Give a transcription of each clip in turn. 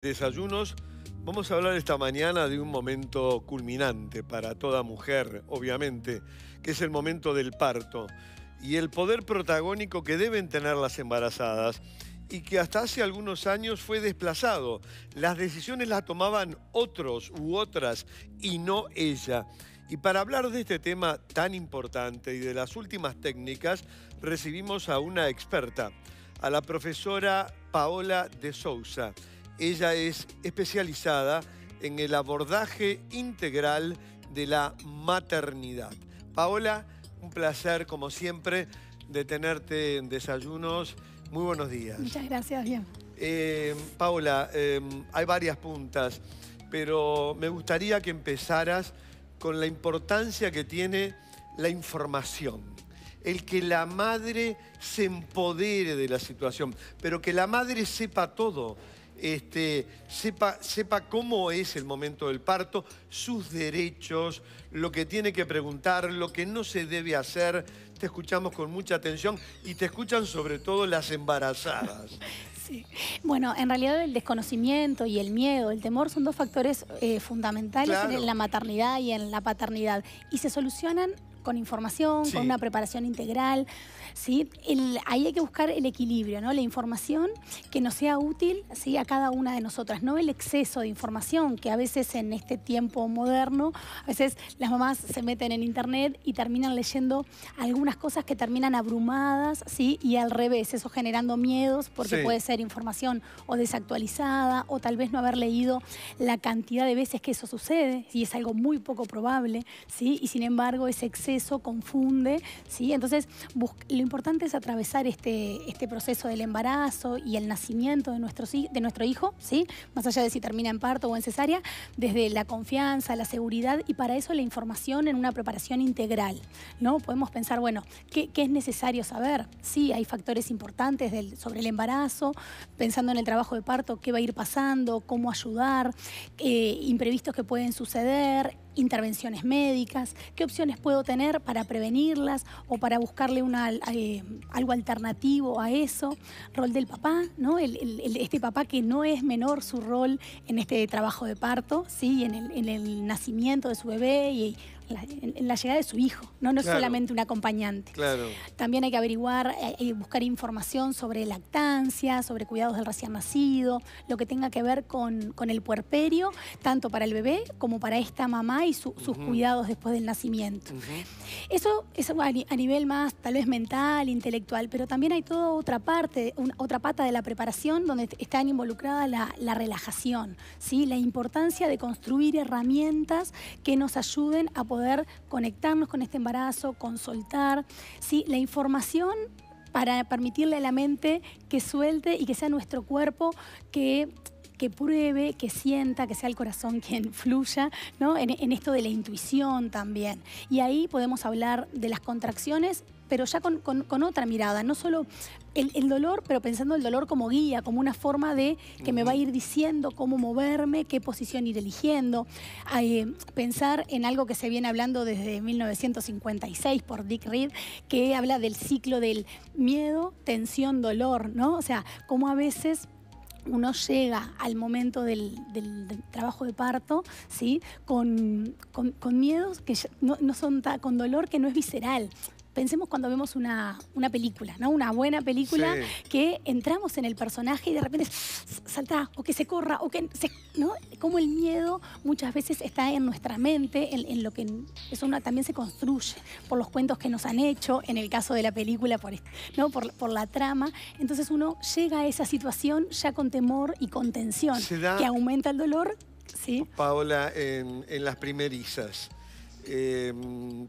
Desayunos, vamos a hablar esta mañana de un momento culminante para toda mujer, obviamente, que es el momento del parto y el poder protagónico que deben tener las embarazadas y que hasta hace algunos años fue desplazado. Las decisiones las tomaban otros u otras y no ella. Y para hablar de este tema tan importante y de las últimas técnicas, recibimos a una experta, a la profesora Paola de Sousa. Ella es especializada en el abordaje integral de la maternidad. Paola, un placer, como siempre, de tenerte en Desayunos. Muy buenos días. Muchas gracias, bien. Paola, hay varias puntas, pero me gustaría que empezaras con la importancia que tiene la información. El que la madre se empodere de la situación, pero que la madre sepa todo. Sepa cómo es el momento del parto, sus derechos, lo que tiene que preguntar, lo que no se debe hacer. Te escuchamos con mucha atención y te escuchan sobre todo las embarazadas. Sí. Bueno, en realidad el desconocimiento y el miedo, el temor son dos factores fundamentales en la maternidad y en la paternidad. Y se solucionan con información, Sí. con una preparación integral, ¿sí? Ahí hay que buscar el equilibrio, ¿no? La información que nos sea útil, ¿sí?, a cada una de nosotras, no el exceso de información que a veces en este tiempo moderno, a veces las mamás se meten en internet y terminan leyendo algunas cosas que terminan abrumadas, ¿sí? Y al revés, eso generando miedos porque Sí. puede ser información o desactualizada o tal vez no haber leído la cantidad de veces que eso sucede, y es algo muy poco probable, ¿sí? Y sin embargo ese exceso confunde, ¿sí? Entonces lo importante es atravesar este proceso del embarazo y el nacimiento de nuestro hijo, ¿sí? Más allá de si termina en parto o en cesárea, desde la confianza, la seguridad, y para eso la información en una preparación integral, ¿no? Podemos pensar, bueno, ¿qué es necesario saber? Sí, hay factores importantes sobre el embarazo, pensando en el trabajo de parto, qué va a ir pasando, cómo ayudar, imprevistos que pueden suceder, intervenciones médicas, qué opciones puedo tener para prevenirlas o para buscarle algo alternativo a eso. Rol del papá, ¿no? Este papá que no es menor su rol en este trabajo de parto, ¿sí? En el nacimiento de su bebé y en la llegada de su hijo, ¿no? No es solamente un acompañante. Claro. También hay que averiguar, buscar información sobre lactancia, sobre cuidados del recién nacido, lo que tenga que ver con el puerperio, tanto para el bebé como para esta mamá y sus cuidados después del nacimiento. Eso es a nivel más tal vez mental, intelectual, pero también hay toda otra parte, otra pata de la preparación donde están involucrada la relajación, ¿sí? La importancia de construir herramientas que nos ayuden a poder conectarnos con este embarazo, con soltar, ¿sí? La información para permitirle a la mente que suelte y que sea nuestro cuerpo que pruebe, que sienta, que sea el corazón quien fluya, ¿no? En esto de la intuición también. Y ahí podemos hablar de las contracciones, pero ya con otra mirada, no solo el dolor, pero pensando el dolor como guía, como una forma de que me va a ir diciendo cómo moverme, qué posición ir eligiendo. Pensar en algo que se viene hablando desde 1956 por Dick Reed, que habla del ciclo del miedo, tensión, dolor, ¿no? O sea, cómo a veces uno llega al momento del trabajo de parto, ¿sí? Con miedos que no son con dolor que no es visceral. Pensemos cuando vemos una película, ¿no? Una buena película, sí, que entramos en el personaje y de repente salta, o que se corra, o que ¿no? Como el miedo muchas veces está en nuestra mente, en lo que eso también se construye por los cuentos que nos han hecho, en el caso de la película, ¿no? por la trama. Entonces uno llega a esa situación ya con temor y con tensión, que aumenta el dolor, ¿sí? Paola, en las primerizas.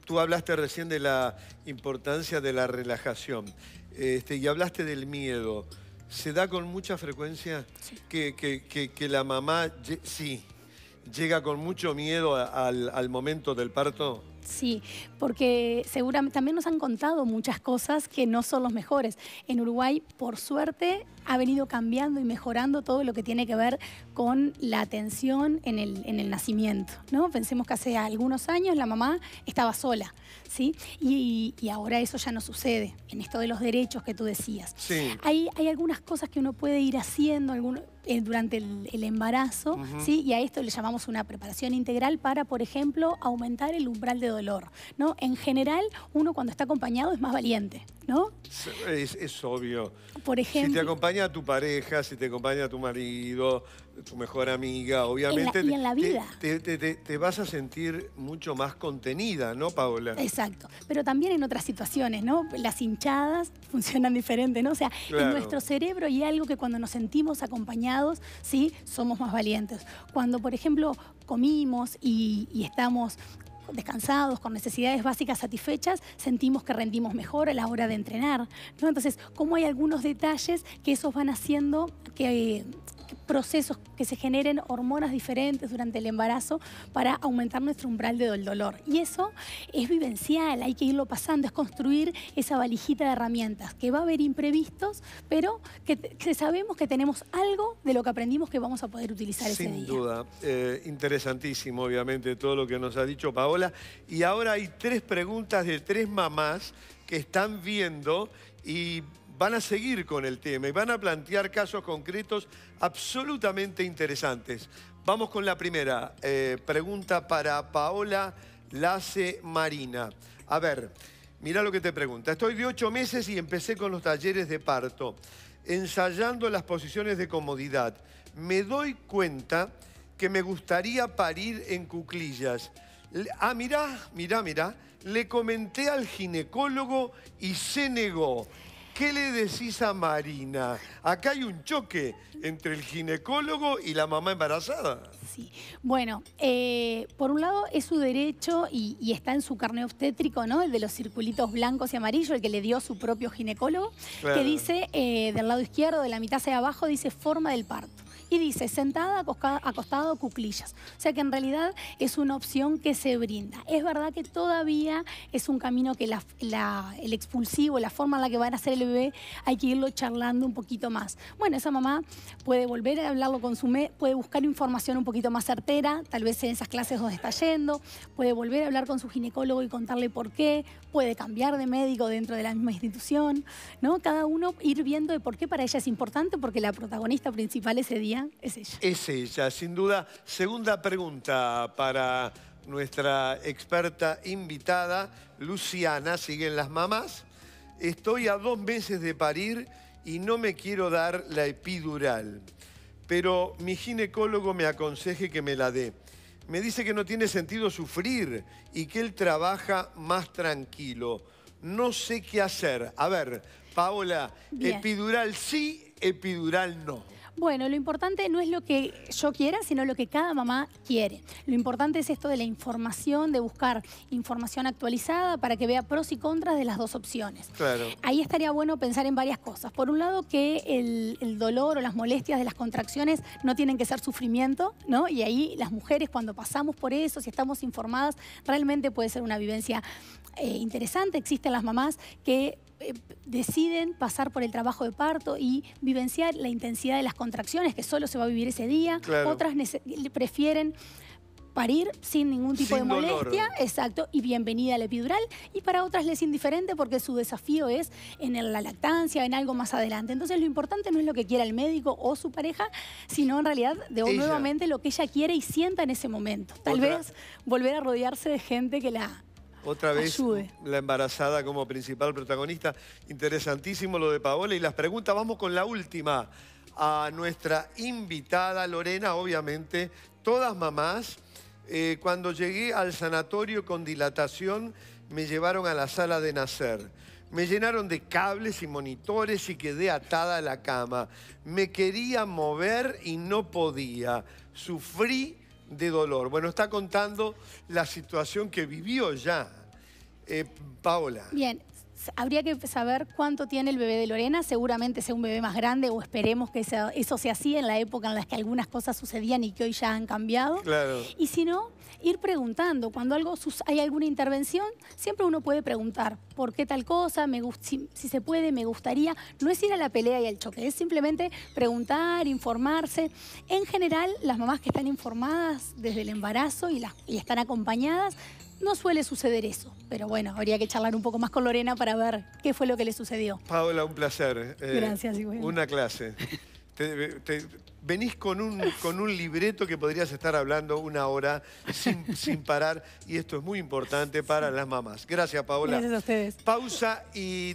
Tú hablaste recién de la importancia de la relajación y hablaste del miedo. ¿Se da con mucha frecuencia que la mamá llega con mucho miedo al momento del parto? Sí, porque seguramente también nos han contado muchas cosas que no son los mejores. En Uruguay, por suerte, ha venido cambiando y mejorando todo lo que tiene que ver con la atención en el nacimiento, ¿no? Pensemos que hace algunos años la mamá estaba sola, ¿sí? Y ahora eso ya no sucede, en esto de los derechos que tú decías. Sí. Hay algunas cosas que uno puede ir haciendo, durante el embarazo, ¿sí? Y a esto le llamamos una preparación integral para, por ejemplo, aumentar el umbral de dolor, ¿no? En general, uno cuando está acompañado es más valiente, ¿no? Es obvio. Por ejemplo, si te acompaña tu pareja, si te acompaña tu marido, tu mejor amiga, obviamente en la vida. te vas a sentir mucho más contenida, ¿no, Paola? Exacto, pero también en otras situaciones, ¿no? Las hinchadas funcionan diferente, ¿no? O sea, claro, en nuestro cerebro hay algo que cuando nos sentimos acompañados, sí, somos más valientes. Cuando, por ejemplo, comimos y estamos descansados, con necesidades básicas satisfechas, sentimos que rendimos mejor a la hora de entrenar, ¿no? Entonces, como hay algunos detalles que esos van haciendo que procesos que se generen hormonas diferentes durante el embarazo para aumentar nuestro umbral del dolor. Y eso es vivencial, hay que irlo pasando, es construir esa valijita de herramientas, que va a haber imprevistos, pero que sabemos que tenemos algo de lo que aprendimos que vamos a poder utilizar ese día. Sin duda, interesantísimo obviamente todo lo que nos ha dicho Paola. Y ahora hay 3 preguntas de 3 mamás que están viendo y van a seguir con el tema y van a plantear casos concretos absolutamente interesantes. Vamos con la primera pregunta para Paola Lace Marina. A ver, mira lo que te pregunta. Estoy de 8 meses y empecé con los talleres de parto, ensayando las posiciones de comodidad. Me doy cuenta que me gustaría parir en cuclillas. Mirá. Le comenté al ginecólogo y se negó. ¿Qué le decís a Marina? Acá hay un choque entre el ginecólogo y la mamá embarazada. Sí, bueno, por un lado es su derecho y está en su carnet obstétrico, ¿no? El de los circulitos blancos y amarillos, el que le dio su propio ginecólogo, claro, que dice, del lado izquierdo, de la mitad hacia abajo, dice forma del parto. Y dice, sentada, acostado, cuclillas. O sea que en realidad es una opción que se brinda. Es verdad que todavía es un camino que el expulsivo, la forma en la que van a hacer el bebé, hay que irlo charlando un poquito más. Bueno, esa mamá puede volver a hablarlo con su médico, puede buscar información un poquito más certera, tal vez en esas clases donde está yendo, puede volver a hablar con su ginecólogo y contarle por qué, puede cambiar de médico dentro de la misma institución, ¿no? Cada uno ir viendo de por qué para ella es importante, porque la protagonista principal ese día es ella. Es ella, sin duda. Segunda pregunta para nuestra experta invitada, Luciana. Siguen las mamás. Estoy a 2 meses de parir y no me quiero dar la epidural, pero mi ginecólogo me aconseja que me la dé. Me dice que no tiene sentido sufrir y que él trabaja más tranquilo. No sé qué hacer. A ver, Paola, bien, epidural sí, epidural no. Bueno, lo importante no es lo que yo quiera, sino lo que cada mamá quiere. Lo importante es esto de la información, de buscar información actualizada para que vea pros y contras de las 2 opciones. Claro. Ahí estaría bueno pensar en varias cosas. Por un lado, que el dolor o las molestias de las contracciones no tienen que ser sufrimiento, ¿no? Y ahí las mujeres, cuando pasamos por eso, si estamos informadas, realmente puede ser una vivencia interesante. Existen las mamás que deciden pasar por el trabajo de parto y vivenciar la intensidad de las contracciones, que solo se va a vivir ese día. Claro. Otras prefieren parir sin ningún tipo de molestia, exacto, y bienvenida a la epidural. Y para otras les es indiferente porque su desafío es en la lactancia, en algo más adelante. Entonces lo importante no es lo que quiera el médico o su pareja, sino en realidad nuevamente lo que ella quiere y sienta en ese momento. Tal vez volver a rodearse de gente que la otra vez ayude. La embarazada como principal protagonista. Interesantísimo lo de Paola. Y las preguntas, vamos con la última. A nuestra invitada Lorena, obviamente, todas mamás. Cuando llegué al sanatorio con dilatación, me llevaron a la sala de nacer. Me llenaron de cables y monitores y quedé atada a la cama. Me quería mover y no podía. Sufrí de dolor. Bueno, está contando la situación que vivió ya. Paola. Bien, habría que saber cuánto tiene el bebé de Lorena. Seguramente sea un bebé más grande o esperemos que eso sea así en la época en la que algunas cosas sucedían y que hoy ya han cambiado. Claro. Y si no, ir preguntando. Cuando hay alguna intervención, siempre uno puede preguntar por qué tal cosa, si se puede, me gustaría. No es ir a la pelea y al choque, es simplemente preguntar, informarse. En general, las mamás que están informadas desde el embarazo y están acompañadas, no suele suceder eso, pero bueno, habría que charlar un poco más con Lorena para ver qué fue lo que le sucedió. Paola, un placer. Gracias, igual. Una clase. Venís con un libreto que podrías estar hablando una hora sin parar, y esto es muy importante para las mamás. Gracias, Paola. Gracias a ustedes. Pausa y...